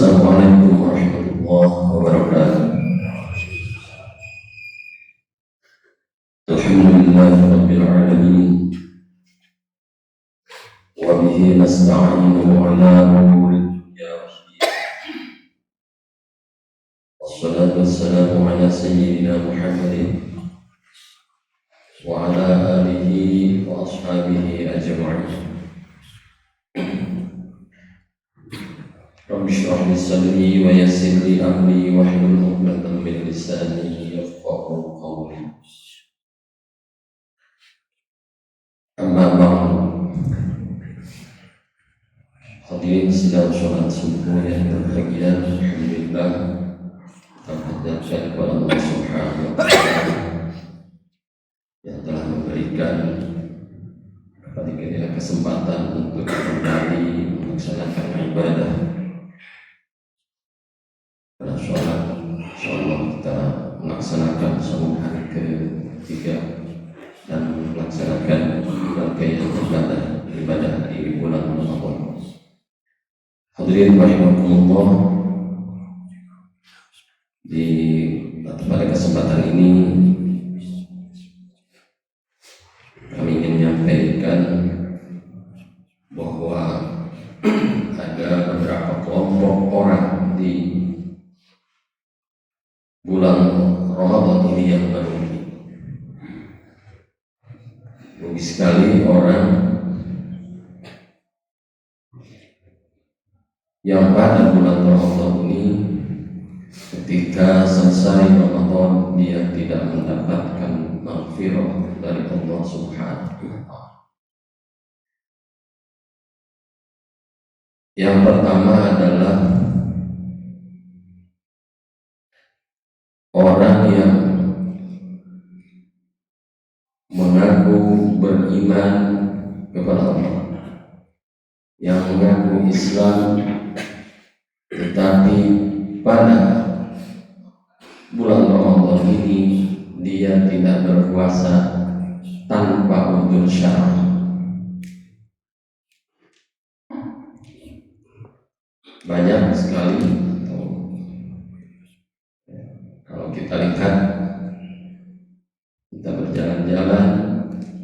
Assalamualaikum warahmatullahi wabarakatuh. Alhamdulillahi rabbil alamin. Wa bihi nasta'inu ala umuri dunya waddin. Wassalatu wassalamu ala sayyidina Muhammadin wa ala alihi wa ashabihi ajma'in. Rabbi shrah li sadri wa yassir li amri wahlul 'uqdatam min lisani yafqahu qawli. Amma ba'du. Hadirin sedang sholat subuh yang berbahagia, alhamdulillah terhadap kepada Allah Subhanahu wa taala yang telah memberikan kepada kita kesempatan untuk kembali melaksanakan ibadah. Pada sholat, insyaallah kita melaksanakan sholat hari ketiga dan melaksanakan berbagai ibadah di bulan Ramadan. Hadirin rahimakumullah, pada kesempatan ini kami ingin menyampaikan bahwa ada beberapa kelompok orang di bulan Ramadan ini yang merugi. Rugi sekali orang yang pada bulan Ramadan ini ketika selesai Ramadan dia tidak mendapatkan maghfirah dari Allah Subhanahu wa taala. Yang pertama adalah orang yang mengaku beriman kepada Allah, yang mengaku Islam, tetapi pada bulan Ramadan ini dia tidak berpuasa tanpa udzur syar'i. Banyak sekali kalau kita lihat, kita berjalan-jalan,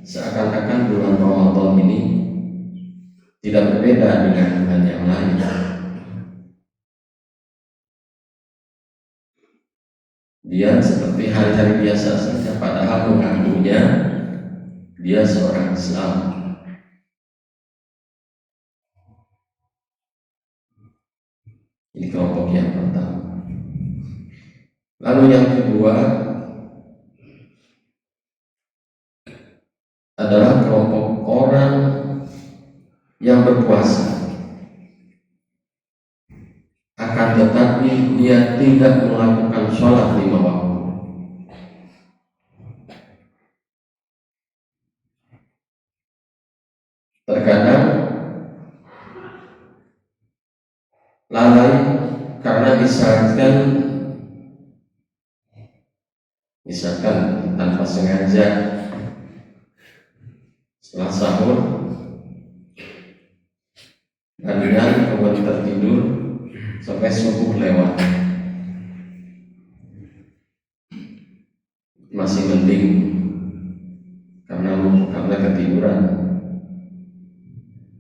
seakan-akan bulan Ramadan ini tidak berbeda dengan bulan yang lain. Dia seperti hari-hari biasa saja, padahal mengakunya dia seorang Islam. Ini kelompok yang pertama. Lalu yang kedua adalah kelompok orang yang berpuasa, akan tetapi dia tidak melakukan sholat 5 waktu. Terkadang lalai karena misalkan tanpa sengaja setelah sahur kemudian tertidur sampai subuh lewat, masih mending karena ketiduran.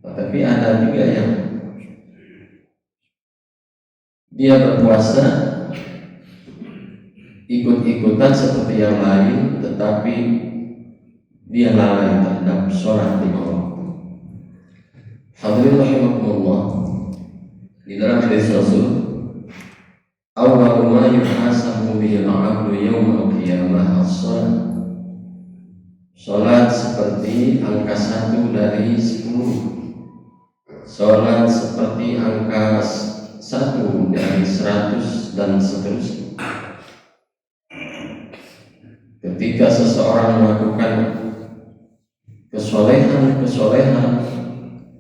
Tetapi ada juga yang dia berpuasa ikut-ikutan seperti yang lain, tetapi dia lalai terhadap sholat 5 waktu. Hadirin rahimakumullah, di dalam hadis Rasul, awwalu ma yuhasabu bihi al-'abdu yawmal qiyamah as-shalah. Salat seperti angka 1 dari 10. Salat seperti angka 1 dari 100 dan seterusnya. Ketika seseorang melakukan kesolehan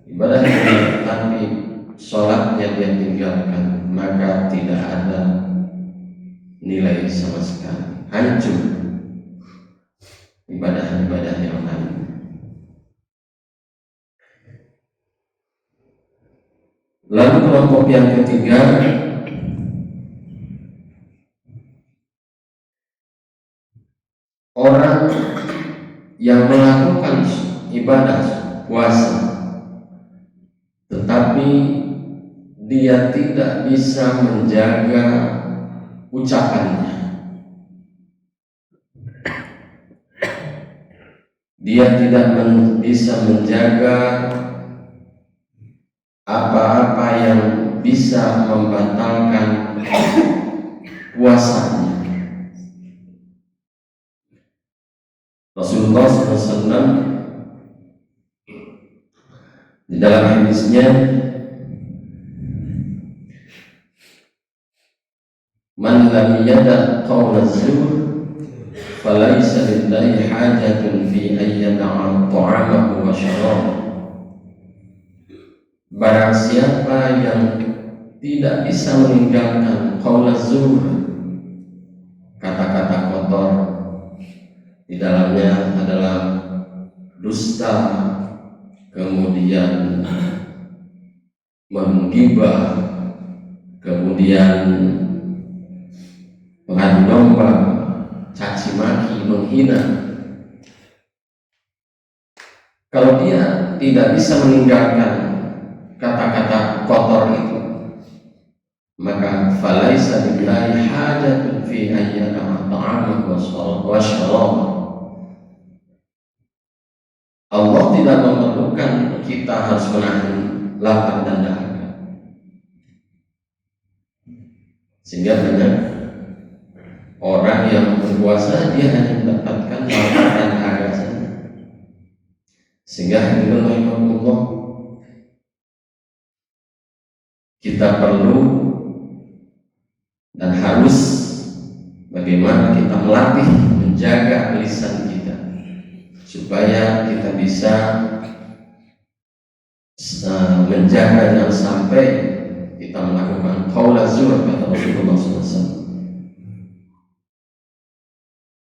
ibadah tapi sholatnya dia tinggalkan, maka tidak ada nilai sama sekali, hancur ibadah-ibadah yang lain. Lalu kelompok yang ketiga orang yang melakukan ibadah puasa tetapi dia tidak bisa menjaga ucapannya, dia tidak bisa menjaga apa-apa yang bisa membatalkan puasanya. Rasulullah SAW di dalam hadisnya, man lam yada' qawla zur falaysa lillahi hajatun fi an yada'a ta'amahu wa syarabahu. Barang siapa yang tidak bisa meninggalkan qawla zur, kata-kata kotor, di dalamnya adalah dusta, kemudian menggibah, kemudian mengadu domba, caci maki, menghina. Kalau dia tidak bisa meninggalkan kata-kata kotor itu, maka falaisa billahi hajatun fi ayyana ta'amahu wa syarabahu. Allah tidak memerlukan kita harus menahan lapar dan dahaga. Sehingga banyak orang yang berpuasa dia hanya mendapatkan lapar dan dahaga saja. Sehingga Allah, kita perlu dan harus bagaimana kita melatih menjaga lisan kita supaya kita bisa menjaga jangan sampai kita melakukan qaul zur, kata Rasulullah SAW.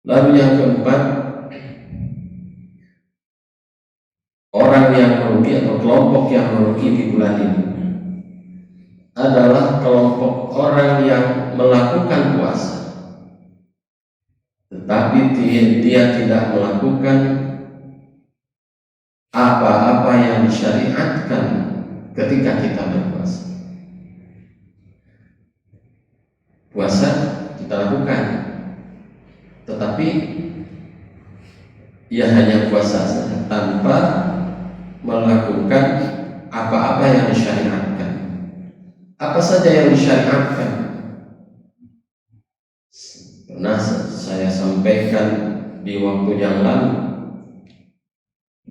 Lalu yang keempat, orang yang merugi atau kelompok yang merugi di bulan ini adalah kelompok orang yang melakukan puasa tetapi dia tidak melakukan apa-apa yang disyariatkan ketika kita berpuasa. Puasa kita lakukan, tetapi ia hanya puasa saja tanpa melakukan apa-apa yang disyariatkan. Apa saja yang disyariatkan? Pernah saya sampaikan di waktu yang lalu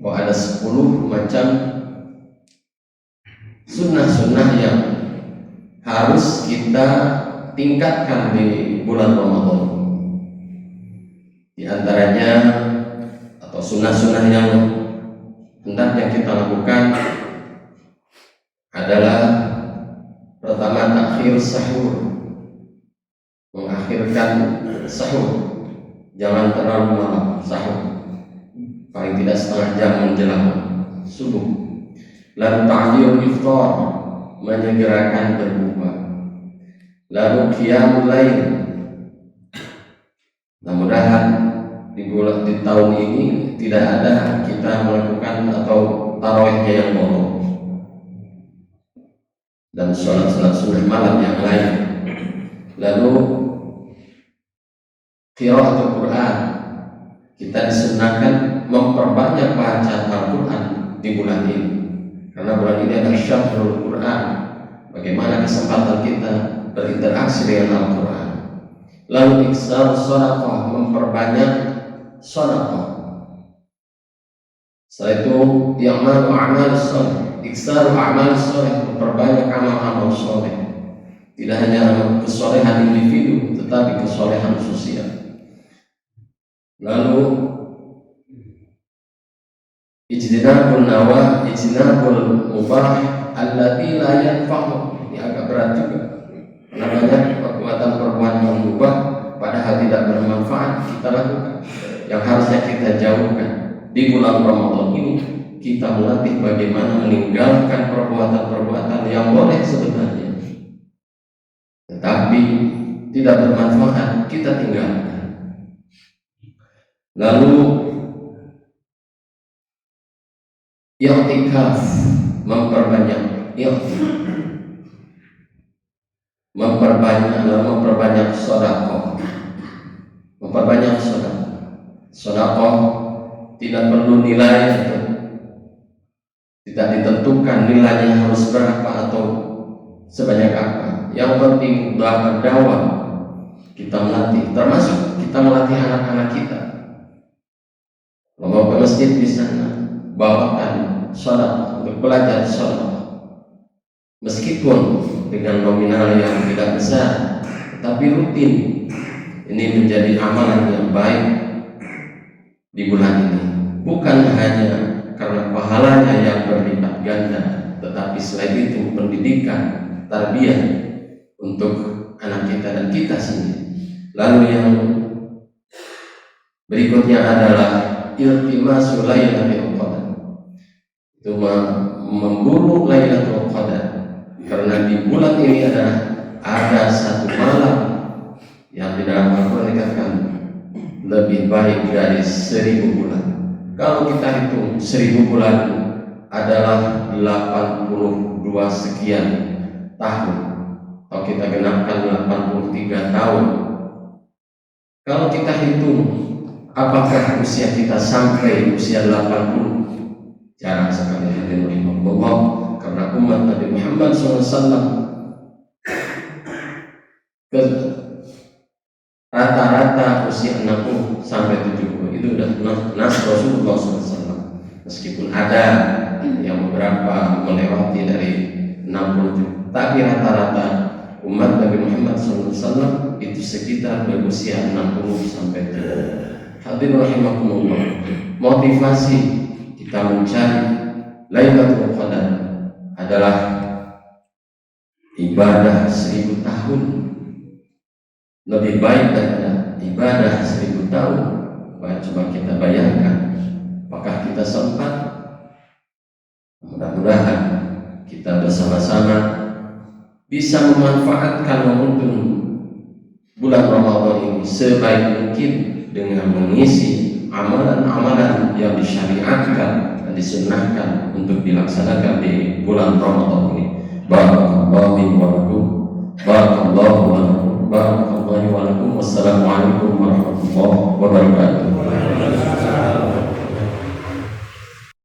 bahwa ada 10 macam sunnah-sunnah yang harus kita tingkatkan di bulan Ramadan. Di antaranya atau sunnah-sunnah yang hendaknya kita lakukan adalah pertama, takhir sahur, mengakhirkan sahur, jangan terlalu malam sahur, paling tidak setengah jam menjelang subuh. Lalu ta'jil iftar, menyegerakan berbuka. Lalu qiyamul lail. Mudah-mudahan di tahun ini tidak ada kita melakukan atau tarawihnya yang bolong dan sholat-sholat sunnah malam yang lain. Lalu qiraatul Quran, kita disunahkan memperbanyak bacaan Al-Quran di bulan ini, karena bulan ini adalah syahrul Quran. Bagaimana kesempatan kita berinteraksi dengan Al-Quran. Lalu iksar shadaqah, memperbanyak shadaqah. Setelah itu ya'malu a'mal shalih, iksar a'mal shalih, memperbanyak amal-amal shalih. Tidak hanya kesolehan individu, tetapi kesolehan sosial. Lalu ijtinabul nawah, ijtinabul mubah allati la yanfa'u. Ini agak berat juga. Namanya perbuatan-perbuatan mubah padahal tidak bermanfaat kita lakukan, yang harusnya kita jauhkan. Di bulan Ramadan ini kita melatih bagaimana meninggalkan perbuatan-perbuatan yang boleh sebenarnya, tetapi tidak bermanfaat, kita tinggalkan. Lalu i'tikaf, memperbanyak memperbanyak sedekah. Memperbanyak sedekah tidak perlu nilai, tidak ditentukan nilainya harus berapa atau sebanyak apa. Yang penting dakwah kita melatih, termasuk kita melatih anak-anak kita. Kalau mau ke masjid di sana, bawakan sedekah untuk belajar sedekah. Meskipun dengan nominal yang tidak besar, tapi rutin. Ini menjadi amalan yang baik di bulan ini. Bukan hanya karena pahalanya yang berlipat ganda, tetapi selain itu pendidikan, tarbiyah untuk anak kita dan kita sendiri. Lalu yang berikutnya adalah iltimasul lailatul qadar. Itu memburu Lailatul Qadar, karena di bulan ini ada satu malam yang di dalam Al-Quran dikatakan lebih baik dari 1000 bulan. Kalau kita hitung 1000 bulan adalah 82 sekian tahun, atau kita genapkan 83 tahun. Kalau kita hitung apakah usia kita sampai usia 80? Jarang sekali, hadirin rahimahullah, karena umat Nabi Muhammad SAW rata-rata usia 60 sampai 70. Itu udah nas Rasulullah SAW. Meskipun ada yang beberapa melewati dari 60, tapi rata-rata umat Nabi Muhammad SAW itu sekitar berusia 60 sampai 70. Hadirin rahimahullah, motivasi kita mencari Lailatul Qadar adalah ibadah 1000 tahun, lebih baik daripada ibadah 1000 tahun. Coba kita bayangkan, apakah kita sempat? Mudah-mudahan kita bersama-sama bisa memanfaatkan momentum bulan Ramadan ini sebaik mungkin dengan mengisi amalan-amalan yang disyariatkan dan disunnahkan untuk dilaksanakan di bulan Ramadan ini. Barakallahu wa lakum. Barakallahu wa lakum. Barakallahu wa lakum. Wassalamualaikum warahmatullahi wabarakatuh.